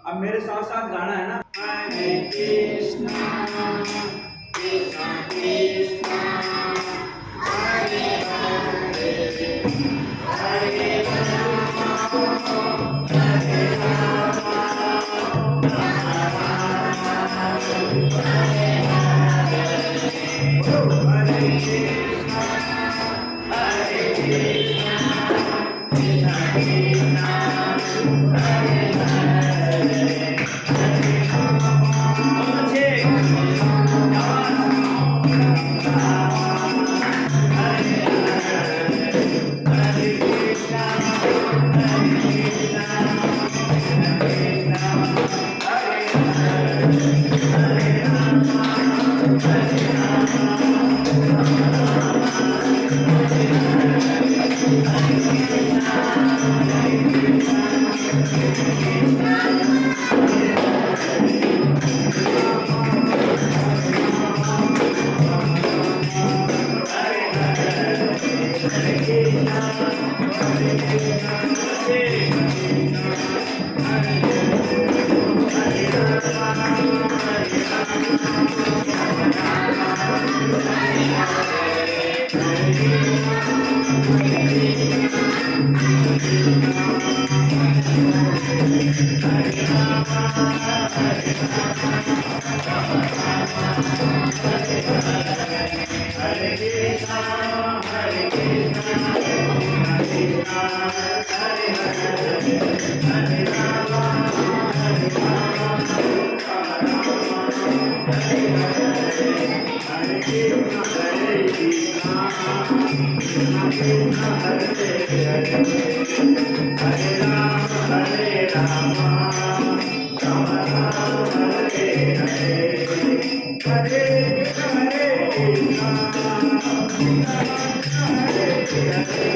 अब मेरे साथ साथ गाना है ना। हरे कृष्णा कृष्णा कृष्णा हरे हरे हरे राम हरे राम राम राम हरे हरे कृष्णा कृष्णा कृष्णा हरे Hare